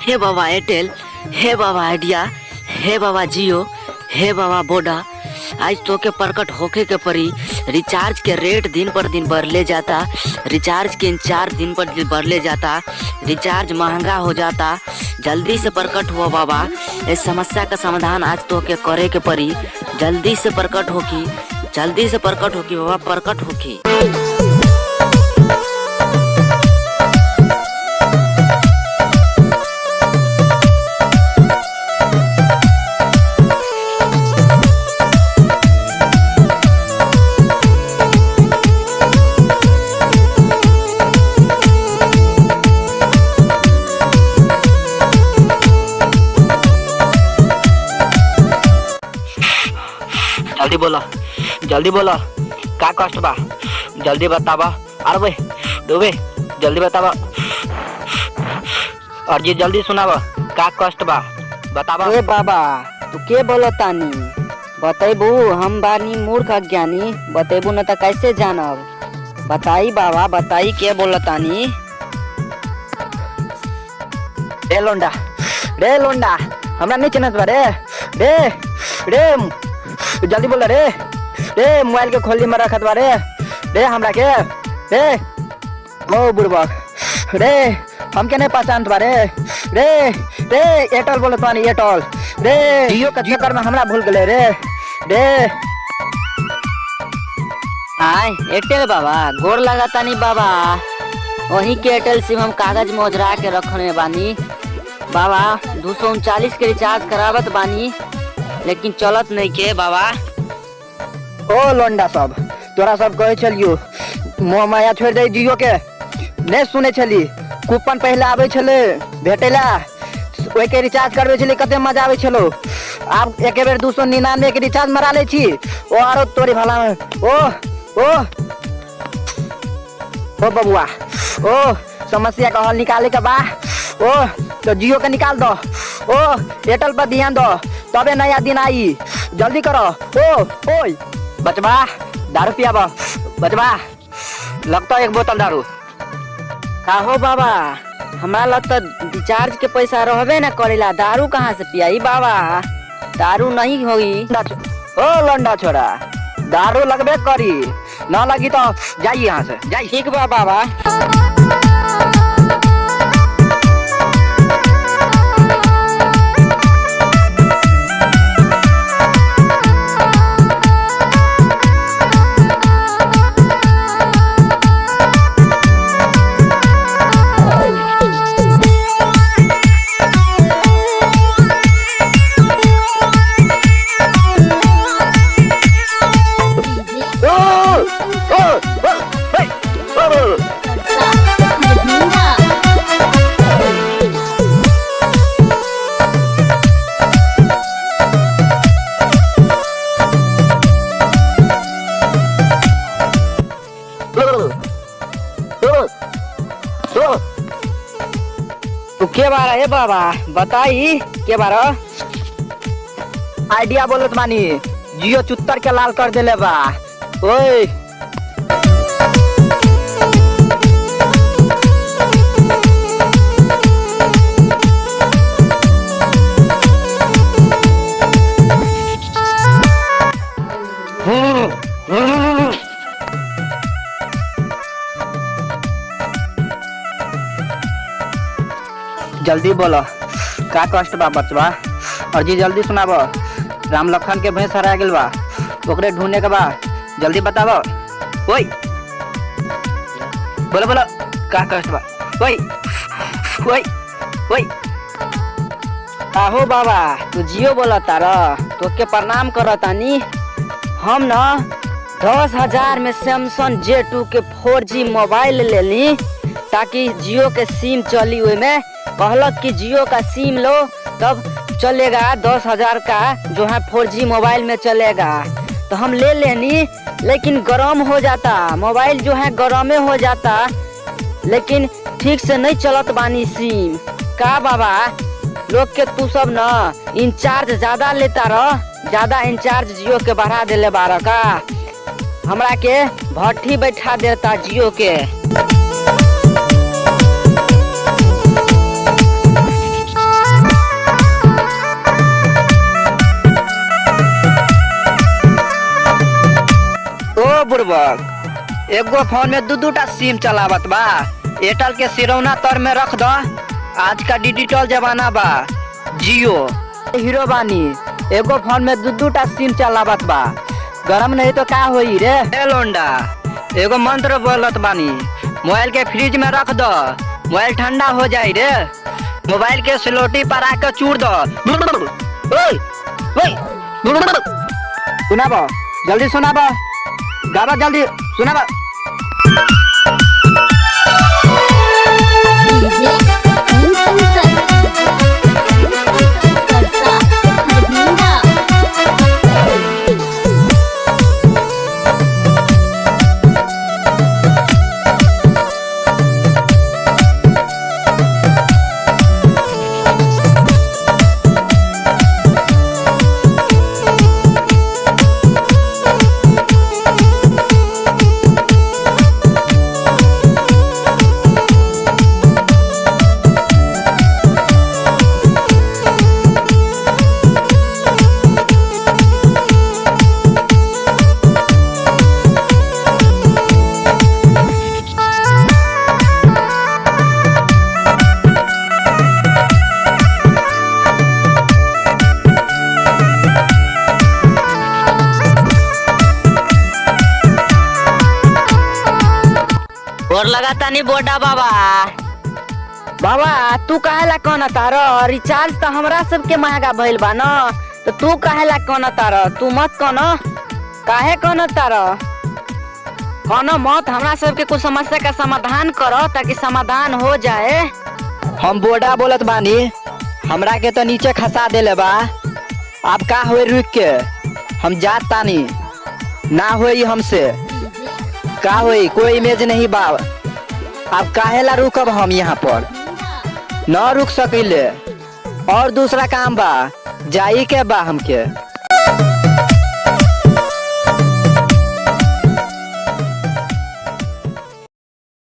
हे बाबा एयरटेल, हे बाबा आइडिया, हे बाबा जियो, हे बाबा वोडा। आज तो के प्रकट होके के परी। रिचार्ज के रेट दिन पर दिन बढ़ले जाता, रिचार्ज के इंचार्ज दिन पर दिन बढ़ले जाता, रिचार्ज महंगा हो जाता। जल्दी से प्रकट हुआ बाबा, इस समस्या का समाधान आज तो के करे के परी। जल्दी से प्रकट होकी, जल्दी से प्रकट होकी बाबा, प्रकट होकी। जल्दी बोलो, जल्दी बोलो, का कष्ट बा? जल्दी बतावा। अरे भाई डूबे, जल्दी बतावा। और जी जल्दी सुनावा, का कष्ट बा बतावा। ए बाबा तू के बोलो तानी? बतेबू, हम बानी मूर्ख अज्ञानी, बतेबू न त कैसे जानब? बताई बाबा, बताई के बोलो तानी? रे लोंडा, रे लोंडा, हमरा नहीं चिन्हत बा रे। रे रे जल्दी बोल रे। रे मोबाइल के खोली में रखत बा रे। रे हमरा के रे ओ बुड़बक रे, हम के नहीं पहचानत बा रे। रे रे एयरटेल बोलत बानी, एयरटेल। रे जियो के चक्कर में हमरा भूल गले रे। रे आय एयरटेल बाबा, गोर लगा तानी बाबा। वही के एयरटेल सिम हम कागज में ओझरा के रखने बानी बाबा। 239 के रिचार्ज करावत बानी, लेकिन चलत नहीं के बाबा। ओ लोंडा सब, तोरा सब कहे चलियो मोह माया छोड़ दे जियो के। नहीं सुने छली, कूपन पहले आवे छले भेटेला, ओए के रिचार्ज करवे छली, कते मजा आवे छलो। अब एक बेर 299 के रिचार्ज मरा ले छी। ओ आरो तोरी भला में ओ बबुआ, ओ समस्या का हल निकाले का बा। ओ तो जियो के निकाल दो। ओ एयरटेल पर ध्यान दो, तबे नया दिन आई। जल्दी करो। ओ ओए बचवा, दारू पियाबा बचवा, लगता एक बोतल दारू। का हो बाबा, हमरा लग तो रिचार्ज के पैसा रहबे न करेला, दारू कहाँ से पियाई बाबा? दारू नहीं होई। ओ लंडा छोरा, दारू लगबे करी, ना लगी तो जाइए यहाँ से, जाइए। ठीक बा बाबा। तू के बारा है बाबा, बताई के बारा? आइडिया बोलत मानी, जियो चुत्तर के लाल कर देले बा। ओए जल्दी बोलो, का कष्ट बा बचवा? और जी जल्दी सुनाबो। राम लखन के भैंस हरा गेल बा, ओकरे ढूंढने के बा, जल्दी बताबो। ओए बोलो बोलो, का कष्ट बा? ओए ओए ओए आहो बाबा, तू जियो बोला तारा, तो के प्रणाम करो तानी। हम न 10,000 में सैमसंग J2 के 4G मोबाइल लेली, ताकि जियो के सिम चली। हुए में कहलक कि जियो का सिम लो तब चलेगा, 10,000 का जो है 4G मोबाइल में चलेगा। तो हम ले लेनी, लेकिन गरम हो जाता मोबाइल, जो है गरमे हो जाता, लेकिन ठीक से नहीं चलत बानी सिम। का बाबा लोग के तू सब न इंचार्ज ज्यादा लेता रह, ज्यादा इंचार्ज जियो के बढ़ा देले बारह का। हमरा के भट्ठी बैठा देता जियो के। एगो फोन में दू टा सिम चलावत बा। एयरटेल के सिरौना तर में रख दो, आज का डिजिटल जमाना बा। जियो हीरो बानी, एगो फोन में दू टा सिम चलावत बा। गरम नहीं तो का होई रे? ए लोंडा, एगो मंत्र बोलत बानी, मोबाइल के फ्रिज में रख दो, मोबाइल ठंडा हो जाए रे। मोबाइल के स्लोटी पर आकर चूर दो। सुनाबो, जल्दी सुनाबो, गाबो जल्दी सुनाबो। और लगाता नहीं बोडा बाबा। बाबा तू काहेला कहना तारो? रिचार्ज तो हमरा सबके महंगा भइल बा न, तो तू काहेला कहना तारो? तू मत कहना, काहे कहना तारो? कहना मत, हमरा सबके कुछ समस्या का समाधान करो ताकि समाधान हो जाए। हम बोडा बोलत बानी, हमरा के तो नीचे खसा देले बा। अब का होई रुक के, हम जात तानी, ना होई हमसे। का होई, कोई इमेज नहीं बा। अब काहेला रुकब हम यहाँ पर? न रुक सकिले, और दूसरा काम बा, जाई के बा हमके।